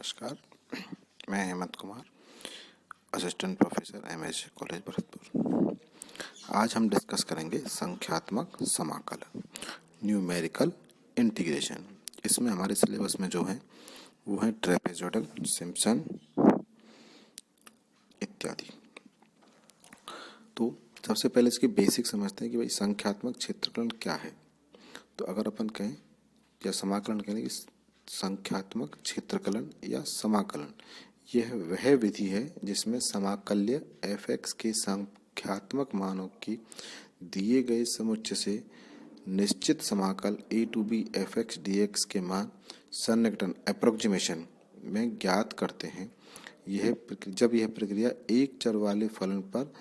नमस्कार, मैं Hemant Kumar, assistant professor MS college Bharatpur. आज हम डिस्कस करेंगे संख्यात्मक समाकलन, न्यूमेरिकल इंटीग्रेशन। इसमें हमारे सिलेबस में जो है वो है ट्रेपेजॉइडल, सिम्पसन इत्यादि। तो सबसे पहले इसकी बेसिक समझते हैं कि भाई संख्यात्मक क्षेत्रफलन क्या है। तो अगर अपन कहें या समाकलन कहें कि संख्यात्मक क्षेत्रकलन या समाकलन, यह वह विधि है जिसमें समाकल्य f(x) के संख्यात्मक मानों की दिए गए समुच्चय से निश्चित समाकल a to b f(x) dx के मान सन्निकटन अप्रोक्सीमेशन में ज्ञात करते हैं। जब यह प्रक्रिया एक चर वाले फलन पर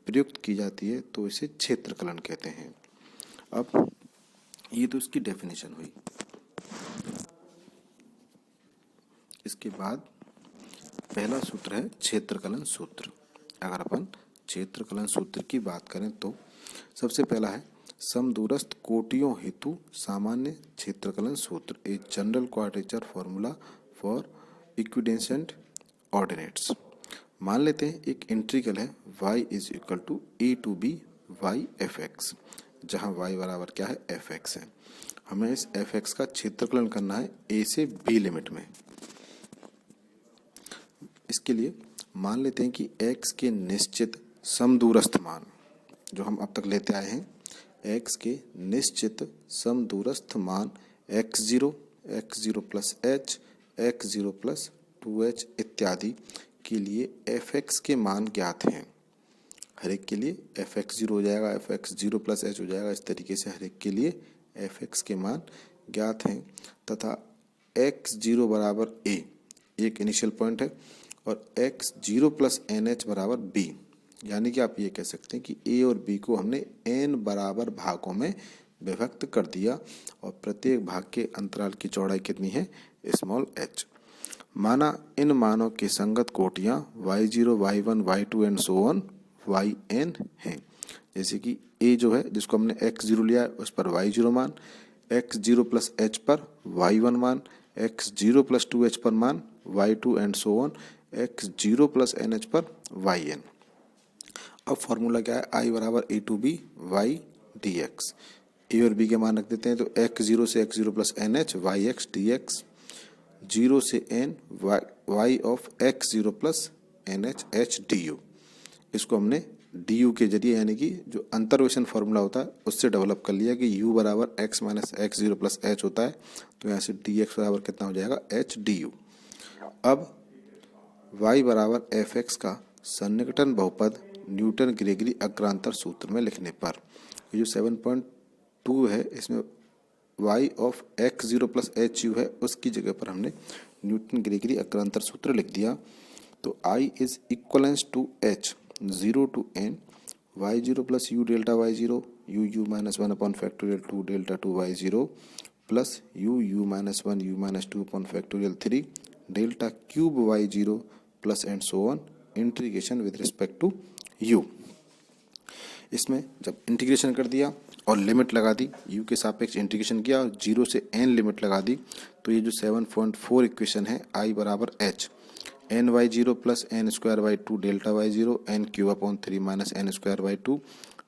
प्रयुक्त की जाती है तो इसे क्षेत्रकलन कहते हैं। अब ये तो इसकी डेफिनेशन हुई। इसके बाद पहला सूत्र है क्षेत्रकलन सूत्र। अगर अपन क्षेत्रकलन सूत्र की बात करें तो सबसे पहला है समदूरस्थ कोटियों हेतु सामान्य क्षेत्रकलन सूत्र, a general quadrature formula for equidistant ordinates. मान लेते हैं एक इंटीग्रल है y is equal to a to b y f(x), जहां y बराबर क्या है f(x) है। हमें इस f(x) का क्षेत्रकलन करना है a से b लिमिट में। इसके लिए मान लेते हैं कि x के निश्चित समदूरस्थ मान जो हम अब तक लेते आए हैं, x के निश्चित समदूरस्थ मान x0, x0 plus h, x0 plus 2h इत्यादि के लिए f(x) के मान ज्ञात हैं। हर एक के लिए f(x0) हो जाएगा, f(x0 प्लस h) हो जाएगा। इस तरीके से हर एक के लिए f(x) के मान ज्ञात हैं तथा x0 बराबर a एक इनिशियल पॉइंट है और x0 प्लस nh बराबर b, यानी कि आप ये कह सकते हैं कि a और b को हमने n बराबर भागों में विभक्त कर दिया और प्रत्येक भाग के अंतराल की चौड़ाई कितनी है, स्मॉल h। माना इन मानों के संगत कोटियां y0, y1, y2 and so on yn हैं। जैसे कि a जो है जिसको हमने x0 लिया है उस पर y0 मान, x0 प्लस h पर y1 मान, x0 प्लस 2h पर मान y2 and so on x0 plus nh पर yn। अब फॉर्मूला क्या है, i बराबर a to b y dx। a और b के मान रख देते हैं तो x0 से x0 plus nh yx dx, 0 से n y of x0 plus nh h du। इसको हमने du के जरिए यानी कि जो अंतर्वेशन फॉर्मूला होता है उससे डेवलप कर लिया कि u बराबर x minus x0 plus h होता है। तो यहाँ से dx बराबर कितना हो जाएगा, h du। अब y बराबर f(x) का सन्निकटन बहुपद न्यूटन ग्रेगरी अग्रांतर सूत्र में लिखने पर, ये जो 7.2 है इसमें y of x0 plus h u है, उसकी जगह पर हमने न्यूटन ग्रेगरी अग्रांतर सूत्र लिख दिया। तो I is equivalence to h 0 to n y0 plus u delta y0 u minus 1 upon factorial 2 delta 2 y0 plus u minus 1 u minus 2 upon factorial 3 delta cube y0 plus and so on integration with respect to u। इसमें जब integration कर दिया और limit लगा दी, u के सापेक्ष integration किया और 0 से n लिमिट लगा दी, तो ये जो 7.4 इक्वेशन है I बराबर h n y0 plus n square by 2 delta y0 n cube upon 3 minus n square by 2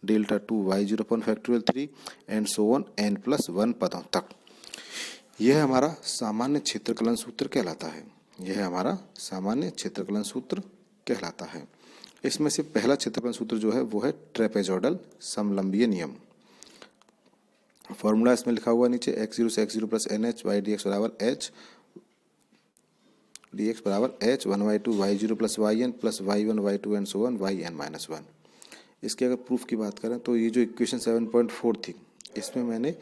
delta 2 y0 upon factorial 3 and so on n plus 1 पदों तक। यह हमारा सामान्य क्षेत्रकलन सूत्र कहलाता है। यह हमारा सामान्य क्षेत्रकलन सूत्र कहलाता है। इसमें से पहला क्षेत्रकलन सूत्र जो है वो है ट्रेपेजॉइडल समलंबीय नियम। फॉर्मूला इसमें लिखा हुआ नीचे x0 से x0 plus nh y dx बराबर h dx बराबर h 1/2 y0 plus yn plus y1 y2 and so on yn minus 1। इसके अगर प्रूफ की बात करें तो ये जो इक्वेशन 7.4 थी इसमें मैंने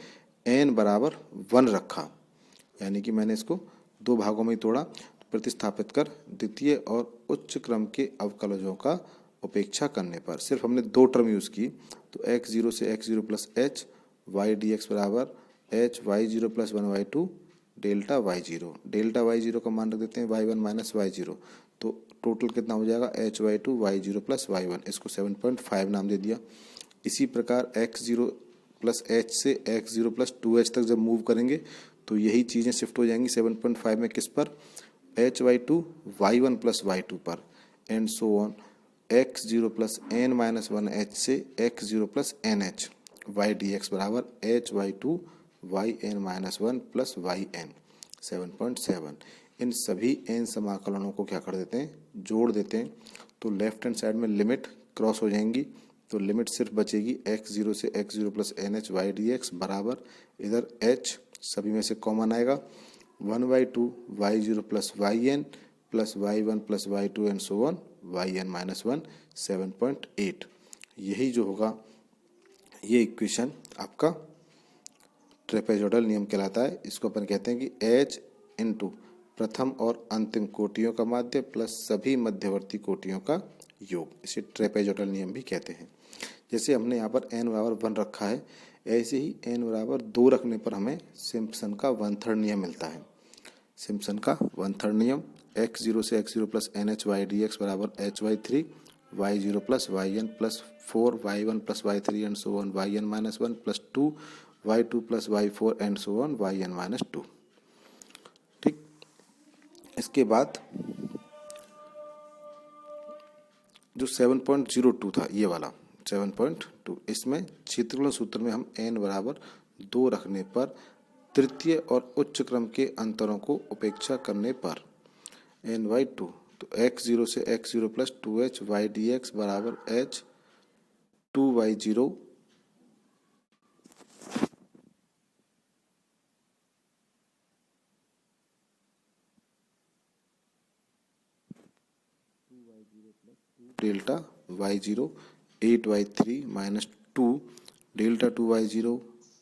n बराबर 1 रखा, यानी कि मैंने इसको दो भागों में तोड़ा, प्रतिस्थापित कर द्वितीय और उच्च क्रम के अवकलजों का उपेक्षा करने पर सिर्फ हमने दो टर्म यूज़ की। तो x0 से x0 plus h y dx बराबर h y0 plus 1/2 delta y0। Delta y0 का मान रख देते हैं y1 माइनस y0, तो टोटल कितना हो जाएगा h/2 y0 प्लस y1। इसको 7.5 नाम दे दिया। इसी प्रकार x0 प्लस h से x0 प्लस 2h तक जब मूव करेंगे तो यही चीज़ें शिफ्ट हो जाएंगी 7.5 में, किस पर, h y two y one plus y two पर and so on x zero plus n minus one h से x zero plus n h y d x बराबर h y two y n minus one plus y n 7.7। इन सभी n समाकलनों को क्या कर देते हैं, जोड़ देते हैं। तो लेफ्ट हैंड साइड में लिमिट क्रॉस हो जाएंगी, तो लिमिट सिर्फ बचेगी एक्स जीरो से x zero plus n h y d x बराबर इधर एच सभी में से कॉमन आएगा 1/2 y zero plus y n plus y one plus y two and so on y n minus one 7.8। यही जो होगा ये इक्वेशन आपका ट्रेपेजोइडल नियम कहलाता है। इसको अपन कहते हैं कि एच इंटू प्रथम और अंतिम कोटियों का माध्य प्लस सभी मध्यवर्ती कोटियों का योग, इसे ट्रेपेजोइडल नियम भी कहते हैं। जैसे हमने यहाँ पर n बराबर 1 रखा है, ऐसे ही n बराबर 2 रखने पर हमें सिम्पसन का 1/3 नियम मिलता है। सिम्पसन का 1/3 नियम एक्स जीरो से x zero plus n h y d x बराबर h y three y zero plus y n plus 4 y one plus y three and so on y n minus one plus 2 y two plus y four and so on y n minus 2। ठीक, इसके बाद जो 7.02 था ये वाला 7.2, इसमें क्षेत्रफल सूत्र में हम n बराबर 2 रखने पर तृतीय और उच्च क्रम के अंतरों को उपेक्षा करने पर n/2, तो x जीरो से x zero plus 2h y d x बराबर h 2y0 delta y0 8y3 minus 2 delta 2y0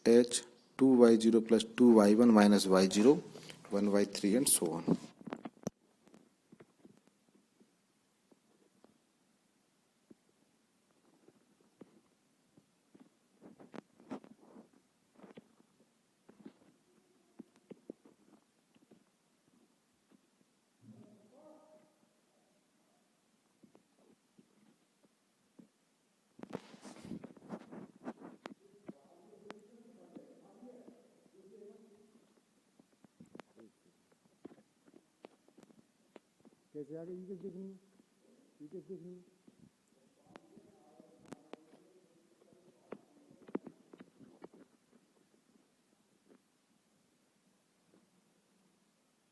h 2y0 plus 2y1 minus y0 1y3 and so on. कैसे आगे ये कैसे देखनी है, ये कैसे देखनी है?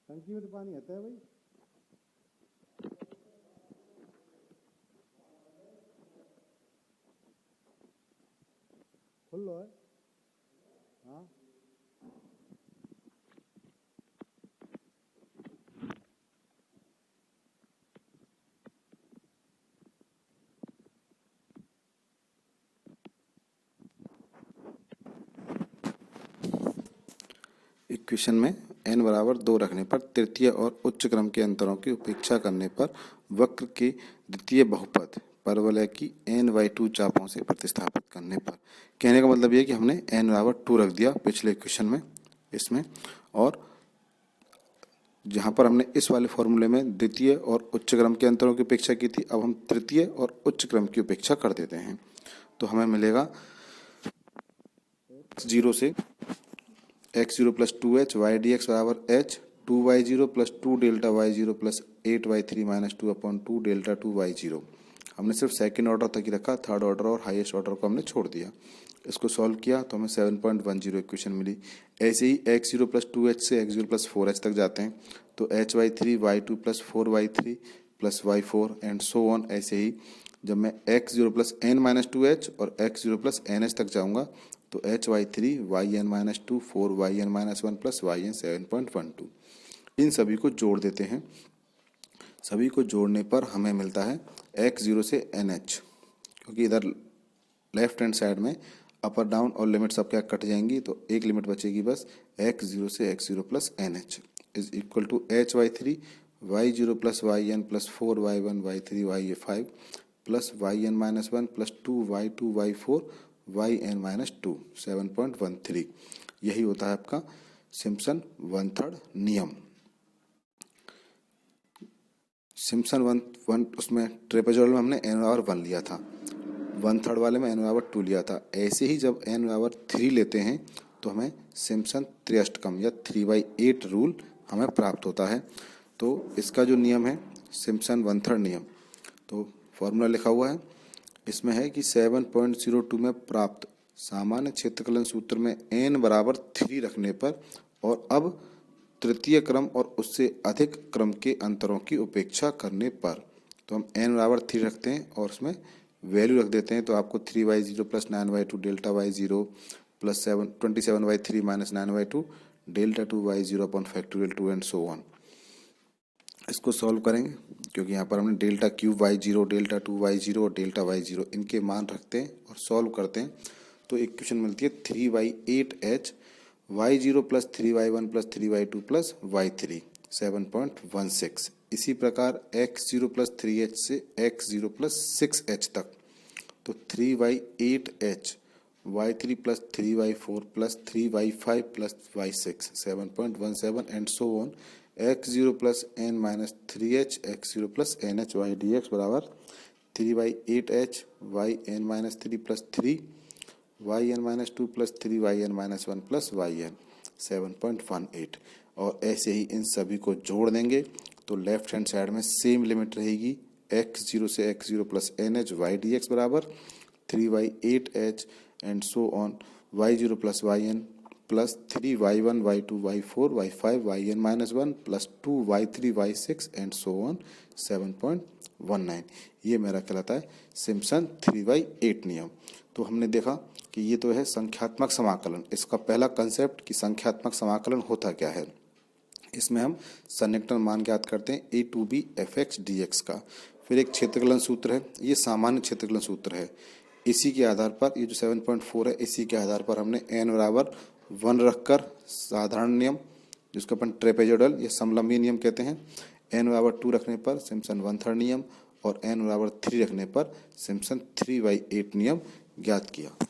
टंकी में तो पानी आता है भाई, खोल लो है। हाँ इक्वेशन में n बराबर 2 रखने पर तृतीय और उच्च क्रम के अंतरों की उपेक्षा करने पर वक्र के द्वितीय बहुपद परवलय की n/2 चापों से प्रतिस्थापित करने पर, कहने का मतलब ये है कि हमने n बराबर 2 रख दिया पिछले इक्वेशन में इसमें, और जहाँ पर हमने इस वाले फॉर्मूले में द्वितीय और उच्च क्रम के अंतरों की उपेक्षा की थी, अब हम तृतीय और उच्च क्रम की उपेक्षा कर देते हैं। तो हमें मिलेगा जीरो से x zero plus 2h y d x बराबर h 2y0 plus 2 delta y0 plus 8y3 minus 2/2 delta 2y0। हमने सिर्फ सेकंड ऑर्डर तक ही रखा, थर्ड ऑर्डर और हाईएस्ट ऑर्डर को हमने छोड़ दिया। इसको सॉल्व किया तो हमें 7.10 इक्वेशन मिली। ऐसे ही एक्स जीरो प्लस 2h से एक्स जीरो प्लस 4h तक जाते हैं, तो hy3 y2 plus 4y3 plus y4 and so on. ऐसे ही जब मैं x zero plus n minus 2h और एक्स जीरो प्लस NH तक जाऊँगा तो hy3 yn minus 2 4 yn minus 1 plus yn 7.12। इन सभी को जोड़ देते हैं, सभी को जोड़ने पर हमें मिलता है x जीरो से NH, क्योंकि इधर लेफ्ट हैंड साइड में अपर डाउन और लिमिट सब क्या कट जाएंगी, तो एक लिमिट बचेगी बस x जीरो से x zero plus NH is equal to hy3 y0 plus yn plus 4y1 y3 y5 plus yn minus 1 plus 2y2 y4 yn minus 2 7.13। यही होता है आपका सिम्पसन 1/3 नियम। सिम्पसन वन उसमें ट्रेपेजोइडल में हमने n बराबर 1 लिया था, 1/3 वाले में n बराबर 2 लिया था। ऐसे ही जब n बराबर 3 लेते हैं तो हमें सिम्पसन त्रिअष्टकम या 3/8 रूल हमें प्राप्त होता है। तो इसका जो नियम है सिम्पसन वन थर्ड नियम, तो फॉर्मूला लिखा हुआ है इसमें है कि 7.02 में प्राप्त सामान्य क्षेत्रकलन सूत्र में n बराबर 3 रखने पर और अब तृतीय क्रम और उससे अधिक क्रम के अंतरों की उपेक्षा करने पर, तो हम n बराबर 3 रखते हैं और उसमें वैल्यू रख देते हैं। तो आपको 3y0 plus 9y2 delta y0 plus 27y3 minus 9y2 delta 2y0 upon factorial 2 and so on. इसको सॉल्व करेंगे क्योंकि यहाँ पर हमने delta cube y0 delta 2y0 और डेल्टा y0 इनके मान रखते हैं और सॉल्व करते हैं तो इक्वेशन मिलती है 3y8h y0 plus 3y1 plus 3y2 plus y3 7.16। इसी प्रकार x0 प्लस 3h से x0 प्लस 6h तक, तो 3y8h y3 plus 3y4 plus 3y5 plus y6 7.17 and so on. x0 plus n minus 3h x0 plus nh y dx बराबर 3y8h yn minus 3 plus 3 yn minus 2 plus 3 yn minus 1 plus yn 7.18। और ऐसे ही इन सभी को जोड़ देंगे तो left hand side में same limit रहेगी x0 से x0 plus nh y dx बराबर 3y8h and so on y0 plus yn plus 3y1 y2 y4 y5 yn minus 1 plus 2y3 y6 and so on 7.19। ये मेरा कहलाता है Simpson 3/8 नियम। तो हमने देखा कि ये तो है संख्यात्मक समाकलन। इसका पहला कंसेप्ट कि संख्यात्मक समाकलन होता क्या है। इसमें हम सन्निकटन मान ज्ञात करते हैं a to b fx dx का। फिर एक क्षेत्रकलन सूत्र है, ये सामान्य क्षेत्रकलन सूत्र है। इसी के आधार पर ये जो 7.4 है इसी के आधार पर हमने n बराबर 1 रखकर साधारण नियम जिसको अपन ट्रेपेजोइडल या समलंबी नियम कहते हैं, n बराबर 2 रखने पर सिम्पसन वन थर्ड नियम और n बराबर 3 रखने पर सिम्पसन 3/8 नियम ज्ञात किया।